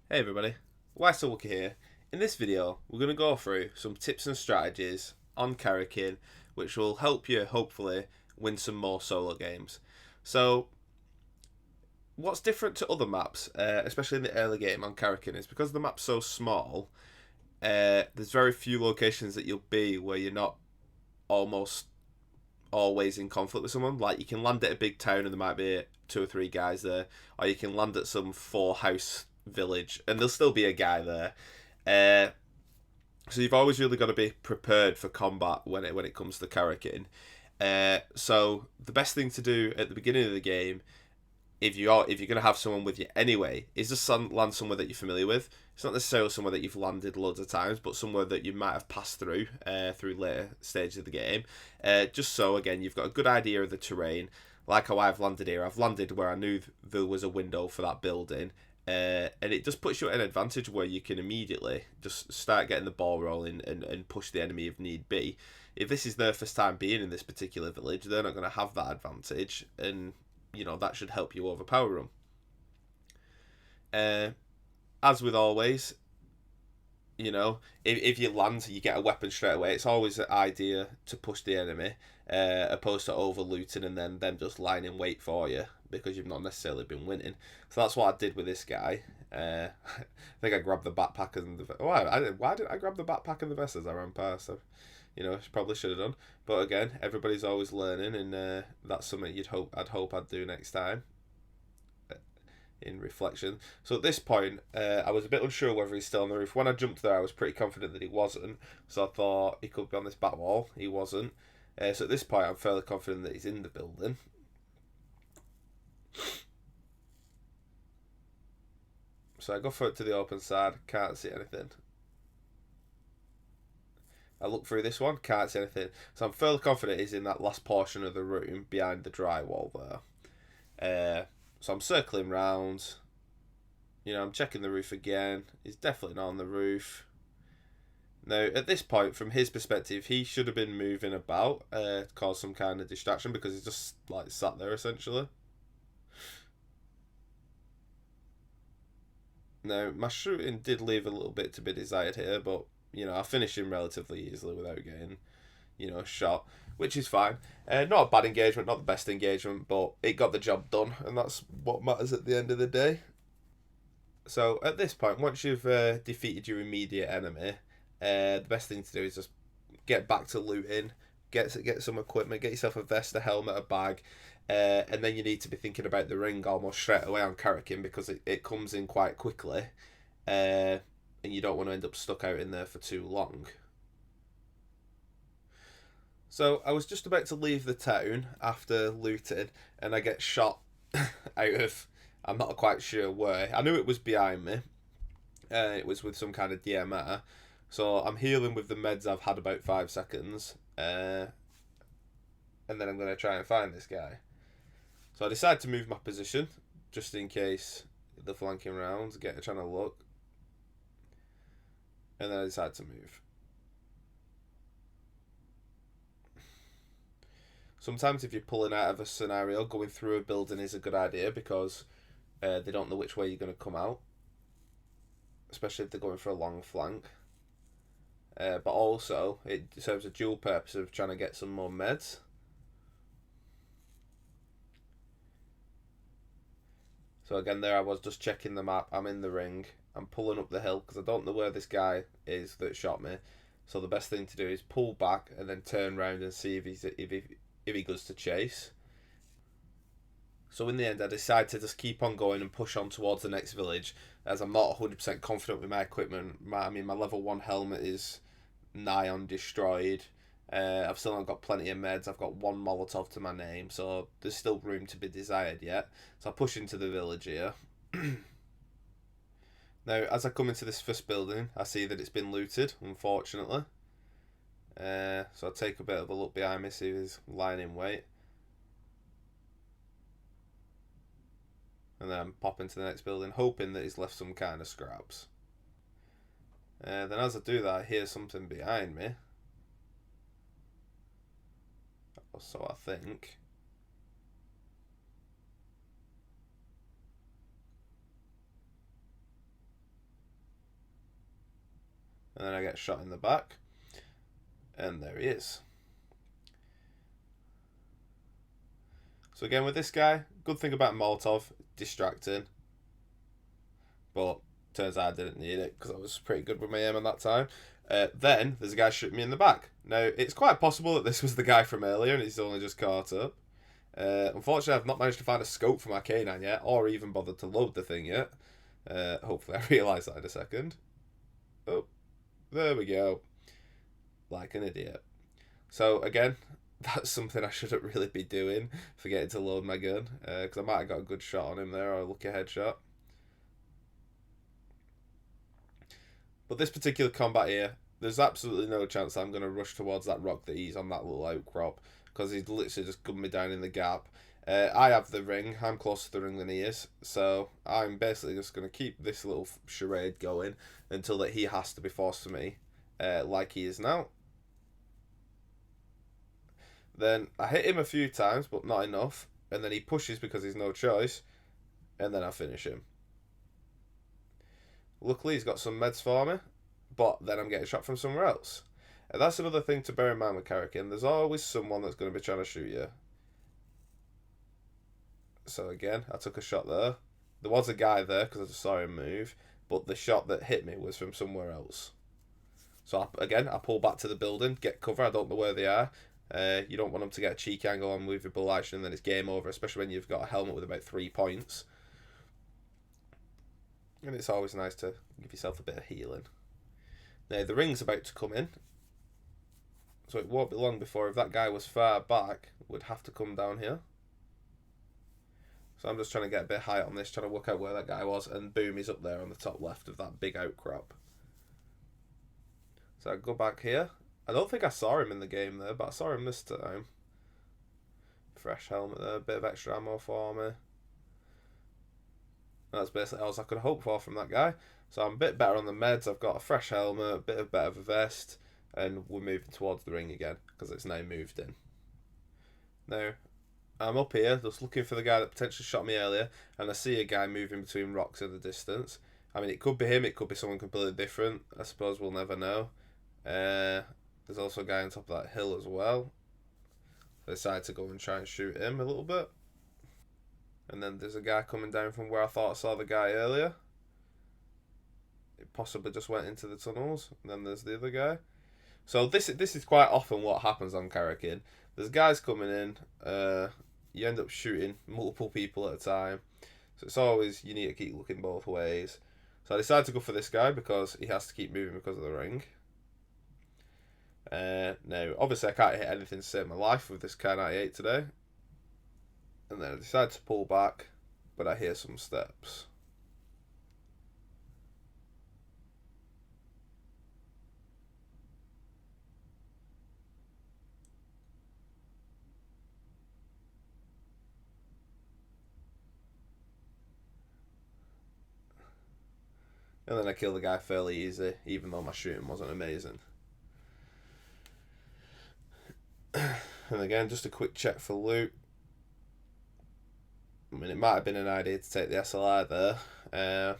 Hey everybody, Walker here. In this video, we're going to go through some tips and strategies on Karakin, which will help you hopefully win some more solo games. So, what's different to other maps, especially in the early game on Karakin, is because the map's so small. There's very few locations that you'll be where you're not almost always in conflict with someone. Like you can land at a big town and there might be two or three guys there, or you can land at some four-house village and there'll still be a guy there. Uh, so you've always really got to be prepared for combat when it comes to Karakin. So the best thing to do at the beginning of the game, if you're gonna have someone with you anyway, is just land somewhere that you're familiar with. It's not necessarily somewhere that you've landed loads of times, but somewhere that you might have passed through later stages of the game. Just so again you've got a good idea of the terrain. Like how I've landed here, I've landed where I knew there was a window for that building. And it just puts you at an advantage where you can immediately just start getting the ball rolling and push the enemy if need be. If this is their first time being in this particular village, they're not going to have that advantage, and that should help you overpower them. As with always, if you land, you get a weapon straight away. It's always an idea to push the enemy, opposed to over looting and then them just lying in wait for you because you've not necessarily been winning. So that's what I did with this guy. I think I grabbed the backpack and the why didn't I grab the backpack and the vest as I ran past? So, probably should have done. But again, everybody's always learning, and that's something I'd do next time. In reflection. So at this point, I was a bit unsure whether he's still on the roof. When I jumped there, I was pretty confident that he wasn't. So I thought he could be on this back wall. He wasn't. So at this point, I'm fairly confident that he's in the building. So I go for it to the open side. Can't see anything. I look through this one. Can't see anything. So I'm fairly confident he's in that last portion of the room behind the drywall there. So I'm circling round. I'm checking the roof again. He's definitely not on the roof. Now, at this point, from his perspective, he should have been moving about to cause some kind of distraction because he's just sat there essentially. Now, my shooting did leave a little bit to be desired here, but I finished him relatively easily without getting shot, which is fine. Not a bad engagement, not the best engagement, but it got the job done, and that's what matters at the end of the day. So at this point, once you've defeated your immediate enemy, the best thing to do is just get back to looting, get some equipment, get yourself a vest, a helmet, a bag, and then you need to be thinking about the ring almost straight away on Karakin because it comes in quite quickly, and you don't want to end up stuck out in there for too long. So I was just about to leave the town after looting, and I get shot out of, I'm not quite sure where. I knew it was behind me. It was with some kind of DMR. So I'm healing with the meds I've had about 5 seconds. And then I'm going to try and find this guy. So I decide to move my position, just in case they're flanking round, trying to look. And then I decide to move. Sometimes if you're pulling out of a scenario, going through a building is a good idea because they don't know which way you're going to come out, especially if they're going for a long flank. But also, it serves a dual purpose of trying to get some more meds. So again, there I was just checking the map. I'm in the ring. I'm pulling up the hill because I don't know where this guy is that shot me. So the best thing to do is pull back and then turn around and see if he goes to chase. So in the end, I decide to just keep on going and push on towards the next village, as I'm not 100% confident with my equipment. My level 1 helmet is nigh on destroyed. I've still not got plenty of meds. I've got one Molotov to my name, so there's still room to be desired yet. So I push into the village here. Now, as I come into this first building, I see that it's been looted, unfortunately. So I take a bit of a look behind me, see if he's lying in wait. And then pop into the next building, hoping that he's left some kind of scraps. Then as I do that, I hear something behind me. Or so I think. and then I get shot in the back, and there he is. So again, with this guy, good thing about Molotov, distracting, but turns out I didn't need it because I was pretty good with my aim at that time. Then there's a guy shooting me in the back. Now, it's quite possible that this was the guy from earlier and he's only just caught up. Unfortunately, I've not managed to find a scope for my K9 yet, or even bothered to load the thing yet. Hopefully I realise that in a second. Oh, there we go. Like an idiot. So again, that's something I shouldn't really be doing, forgetting to load my gun, because I might have got a good shot on him there, or a lucky headshot. But this particular combat here, there's absolutely no chance I'm going to rush towards that rock that he's on, that little outcrop, because he's literally just gunned me down in the gap. I have the ring, I'm closer to the ring than he is, so I'm basically just going to keep this little charade going until that he has to be forced to me, like he is now. Then I hit him a few times, but not enough, and then he pushes because he's no choice, and then I finish him. Luckily, he's got some meds for me, but then I'm getting shot from somewhere else. And that's another thing to bear in mind with Karakin. There's always someone that's going to be trying to shoot you. So again, I took a shot there. There was a guy there because I just saw him move, but the shot that hit me was from somewhere else. So I pull back to the building, get cover. I don't know where they are. You don't want them to get a cheek angle on movable action, and then it's game over, especially when you've got a helmet with about 3 points. And it's always nice to give yourself a bit of healing. Now, the ring's about to come in, so it won't be long before, if that guy was far back, would have to come down here. So I'm just trying to get a bit high on this, trying to work out where that guy was, and boom, he's up there on the top left of that big outcrop. So I go back here. I don't think I saw him in the game there, but I saw him this time. Fresh helmet there, a bit of extra ammo for me. That's basically all I could hope for from that guy. So I'm a bit better on the meds. I've got a fresh helmet, a bit of better of a vest, and we're moving towards the ring again because it's now moved in. Now, I'm up here just looking for the guy that potentially shot me earlier, and I see a guy moving between rocks in the distance. I mean, it could be him, it could be someone completely different. I suppose we'll never know. There's also a guy on top of that hill as well. I decided to go and try and shoot him a little bit. And then there's a guy coming down from where I thought I saw the guy earlier. It possibly just went into the tunnels. And then there's the other guy. So this is quite often what happens on Karakin. There's guys coming in. You end up shooting multiple people at a time. So it's always, you need to keep looking both ways. So I decided to go for this guy because he has to keep moving because of the ring. Now, obviously I can't hit anything to save my life with this K98 today. And then I decide to pull back, but I hear some steps. And then I kill the guy fairly easy, even though my shooting wasn't amazing. And again, just a quick check for loot. I mean, it might have been an idea to take the SLR there.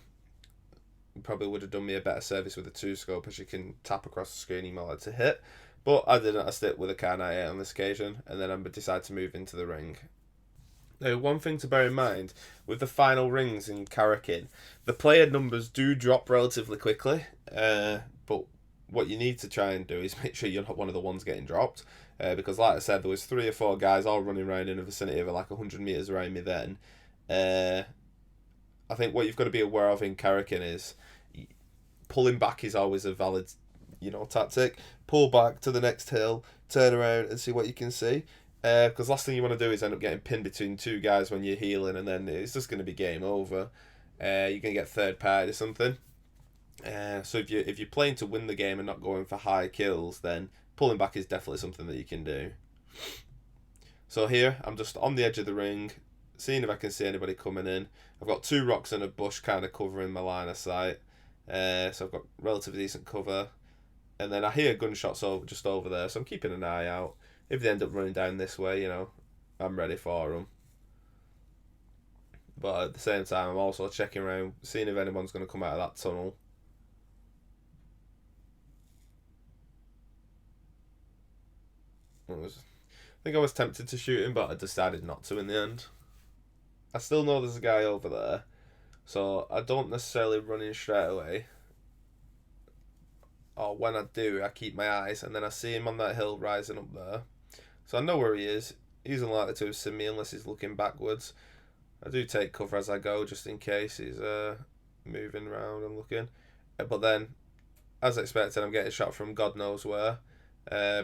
Probably would have done me a better service with a 2-scope, as you can tap across the screen, you might like to hit. But I didn't. I stick with a K98 on this occasion, and then I decided to move into the ring. Now, one thing to bear in mind, with the final rings in Karakin, the player numbers do drop relatively quickly, but what you need to try and do is make sure you're not one of the ones getting dropped, because like I said, there was 3 or 4 guys all running around in the vicinity of like 100 metres around me then. I think what you've got to be aware of in Karakin is pulling back is always a valid, tactic. Pull back to the next hill, turn around and see what you can see. Because last thing you want to do is end up getting pinned between 2 guys when you're healing, and then it's just going to be game over. You're going to get third party or something. So if you're playing to win the game and not going for high kills, then pulling back is definitely something that you can do. So here, I'm just on the edge of the ring, seeing if I can see anybody coming in. I've got 2 rocks and a bush kind of covering my line of sight. So I've got relatively decent cover. And then I hear gunshots just over there, so I'm keeping an eye out. If they end up running down this way, I'm ready for them. But at the same time, I'm also checking around, seeing if anyone's going to come out of that tunnel. I think I was tempted to shoot him, but I decided not to in the end. I still know there's a guy over there, so I don't necessarily run in straight away. Or when I do, I keep my eyes, and then I see him on that hill rising up there. So I know where he is. He's unlikely to have seen me unless he's looking backwards. I do take cover as I go, just in case he's moving around and looking. But then, as expected, I'm getting shot from God knows where.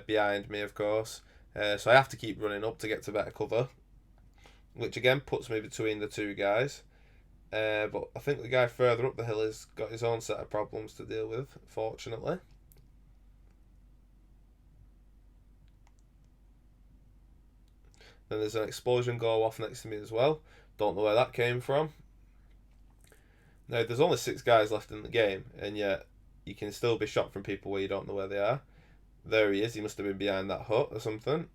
Behind me, of course. So I have to keep running up to get to better cover, which again puts me between the two guys. But I think the guy further up the hill has got his own set of problems to deal with, fortunately. Then there's an explosion go off next to me as well. Don't know where that came from. Now, there's only 6 guys left in the game, and yet you can still be shot from people where you don't know where they are. There he is. He must have been behind that hut or something.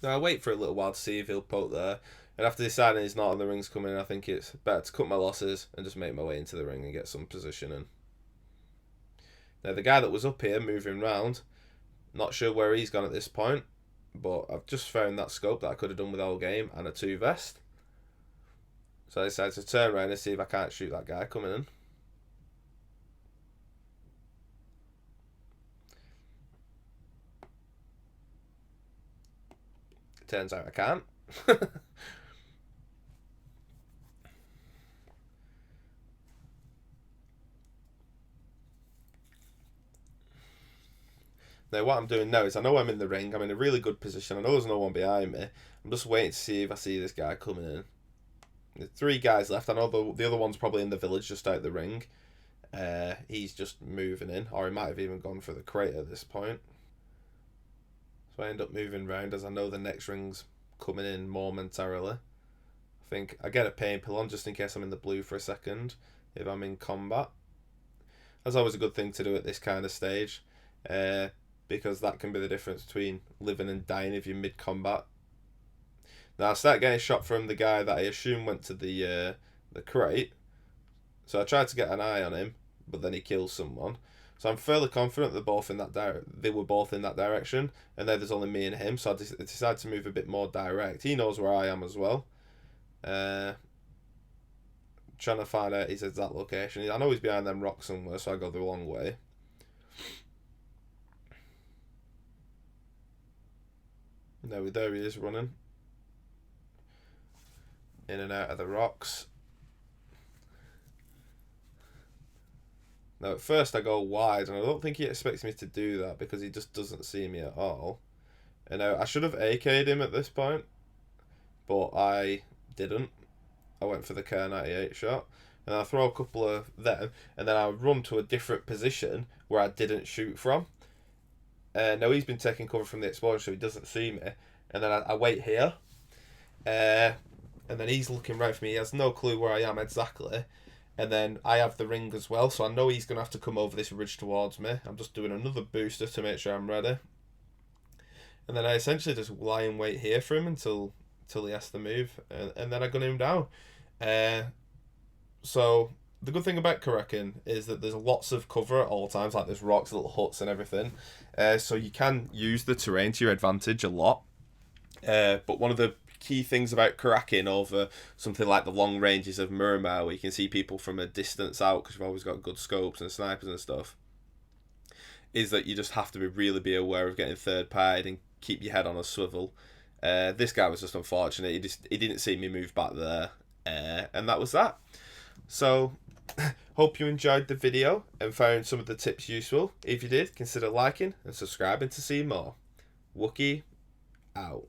Now, I wait for a little while to see if he'll poke there. And after deciding he's not and the ring's coming, I think it's better to cut my losses and just make my way into the ring and get some position in. Now, the guy that was up here moving round, not sure where he's gone at this point, but I've just found that scope that I could have done with the whole game and a 2 vest. So I decided to turn around and see if I can't shoot that guy coming in. Turns out I can't. Now what I'm doing now is I know I'm in the ring. I'm in a really good position. I know there's no one behind me. I'm just waiting to see if I see this guy coming in. There's 3 guys left. I know the other one's probably in the village just out the ring. He's just moving in, or he might have even gone for the crate at this point. So I end up moving round as I know the next ring's coming in momentarily. I think I get a pain pill on just in case I'm in the blue for a second if I'm in combat. That's always a good thing to do at this kind of stage, because that can be the difference between living and dying if you're mid-combat. Now I start getting shot from the guy that I assume went to the crate, so I tried to get an eye on him, but then he kills someone. So I'm fairly confident they're both in that they were both in that direction, and then there's only me and him. So I decided to move a bit more direct. He knows where I am as well. Trying to find out his exact location. I know he's behind them rocks somewhere, so I go the long way. No, there he is running in and out of the rocks. Now, at first I go wide, and I don't think he expects me to do that because he just doesn't see me at all. And now, I should have AK'd him at this point, but I didn't. I went for the K98 shot, and I throw a couple of them, and then I run to a different position where I didn't shoot from. Now, he's been taking cover from the explosion, so he doesn't see me. And then I wait here, and then he's looking right for me. He has no clue where I am exactly. And then I have the ring as well, so I know he's going to have to come over this ridge towards me. I'm just doing another booster to make sure I'm ready. And then I essentially just lie in wait here for him until he has to move, and then I gun him down. So the good thing about Karakin is that there's lots of cover at all times, like there's rocks, little huts and everything. So you can use the terrain to your advantage a lot. But one of the key things about Karakin over something like the long ranges of Miramar, where you can see people from a distance out because you've always got good scopes and snipers and stuff, is that you just have to really be aware of getting third partied and keep your head on a swivel. This guy was just unfortunate. He didn't see me move back there, and that was that. So hope you enjoyed the video and found some of the tips useful. If you did, consider liking and subscribing to see more. Wookie out.